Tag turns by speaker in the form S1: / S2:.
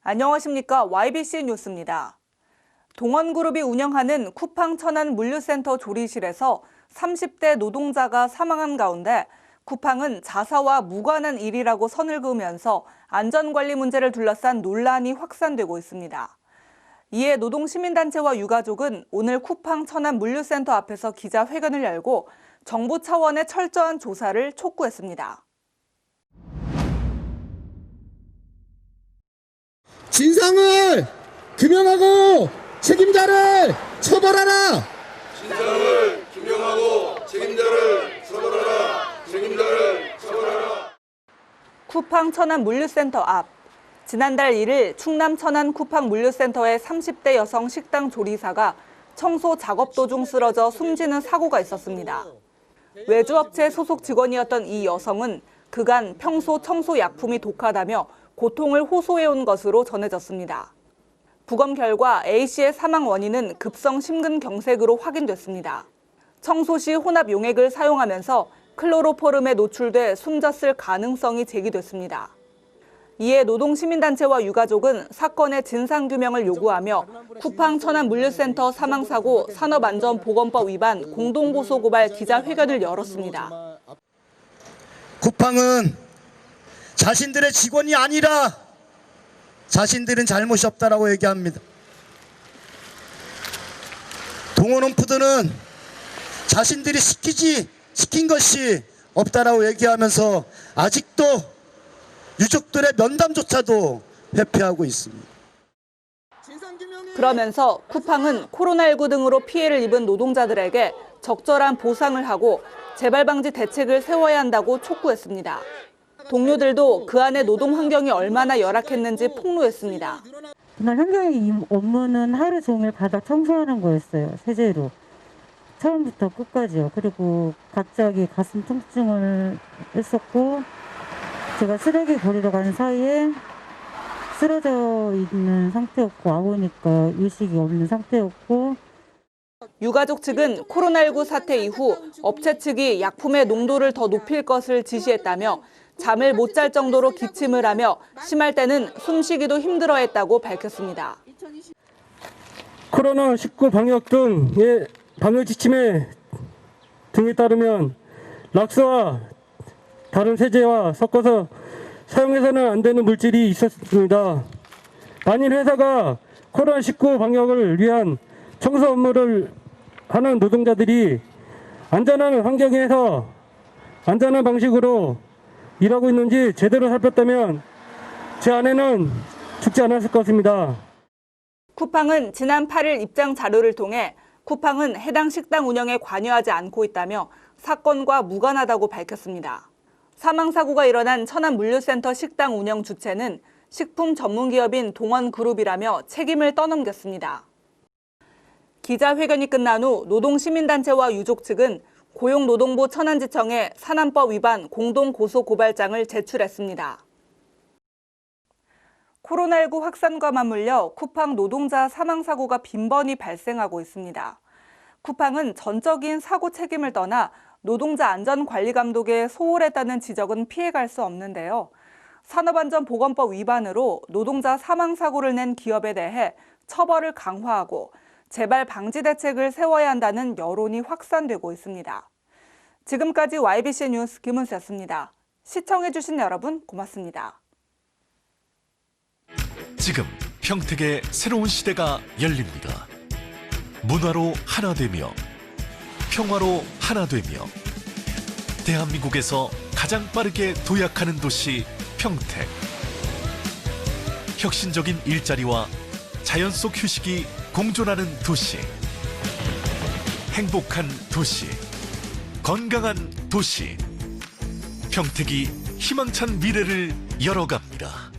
S1: 안녕하십니까. YBC 뉴스입니다. 동원그룹이 운영하는 쿠팡 천안 물류센터 조리실에서 30대 노동자가 사망한 가운데 쿠팡은 자사와 무관한 일이라고 선을 그으면서 안전관리 문제를 둘러싼 논란이 확산되고 있습니다. 이에 노동시민단체와 유가족은 오늘 쿠팡 천안 물류센터 앞에서 기자회견을 열고 정부 차원의 철저한 조사를 촉구했습니다.
S2: 진상을 규명하고 책임자를 처벌하라.
S3: 진상을 규명하고 책임자를 처벌하라. 책임자를 처벌하라.
S1: 쿠팡 천안 물류센터 앞. 지난달 1일 충남 천안 쿠팡 물류센터의 30대 여성 식당 조리사가 청소 작업 도중 쓰러져 숨지는 사고가 있었습니다. 외주업체 소속 직원이었던 이 여성은 그간 평소 청소 약품이 독하다며 고통을 호소해온 것으로 전해졌습니다. 부검 결과 A씨의 사망 원인은 급성 심근경색으로 확인됐습니다. 청소 시 혼합 용액을 사용하면서 클로로포름에 노출돼 숨졌을 가능성이 제기됐습니다. 이에 노동시민단체와 유가족은 사건의 진상규명을 요구하며 쿠팡 천안 물류센터 사망사고 산업안전보건법 위반 공동고소고발 기자회견을 열었습니다.
S2: 쿠팡은 자신들의 직원이 아니라 자신들은 잘못이 없다라고 얘기합니다. 동원홈푸드는 자신들이 시킨 것이 없다라고 얘기하면서 아직도 유족들의 면담조차도 회피하고 있습니다.
S1: 그러면서 쿠팡은 코로나19 등으로 피해를 입은 노동자들에게 적절한 보상을 하고 재발 방지 대책을 세워야 한다고 촉구했습니다. 동료들도 그 안에 노동 환경이 얼마나 열악했는지 폭로했습니다.
S4: 그날 환경의 업무는 하루 종일 바닥 청소하는 거였어요. 세제로. 처음부터 끝까지요. 그리고 갑자기 가슴 통증을 했었고 제가 쓰레기 버리러 가는 사이에 쓰러져 있는 상태였고 와보니까 의식이 없는 상태였고
S1: 유가족 측은 코로나19 사태 이후 업체 측이 약품의 농도를 더 높일 것을 지시했다며 잠을 못 잘 정도로 기침을 하며 심할 때는 숨쉬기도 힘들어했다고 밝혔습니다.
S5: 코로나19 방역 등의 방역 지침에 등에 따르면 락스와 다른 세제와 섞어서 사용해서는 안 되는 물질이 있었습니다. 만일 회사가 코로나19 방역을 위한 청소 업무를 하는 노동자들이 안전한 환경에서 안전한 방식으로 일하고 있는지 제대로 살폈다면 제 아내는 죽지 않았을 것입니다.
S1: 쿠팡은 지난 8일 입장 자료를 통해 쿠팡은 해당 식당 운영에 관여하지 않고 있다며 사건과 무관하다고 밝혔습니다. 사망사고가 일어난 천안 물류센터 식당 운영 주체는 식품 전문기업인 동원그룹이라며 책임을 떠넘겼습니다. 기자회견이 끝난 후 노동시민단체와 유족 측은 고용노동부 천안지청에 산안법 위반 공동고소고발장을 제출했습니다. 코로나19 확산과 맞물려 쿠팡 노동자 사망사고가 빈번히 발생하고 있습니다. 쿠팡은 전적인 사고 책임을 떠나 노동자 안전관리감독에 소홀했다는 지적은 피해갈 수 없는데요. 산업안전보건법 위반으로 노동자 사망사고를 낸 기업에 대해 처벌을 강화하고 재발 방지 대책을 세워야 한다는 여론이 확산되고 있습니다. 지금까지 YBC 뉴스 김은수였습니다. 시청해주신 여러분 고맙습니다.
S6: 지금 평택의 새로운 시대가 열립니다. 문화로 하나 되며 평화로 하나 되며 대한민국에서 가장 빠르게 도약하는 도시 평택. 혁신적인 일자리와 자연 속 휴식이 공존하는 도시. 행복한 도시. 건강한 도시. 평택이 희망찬 미래를 열어갑니다.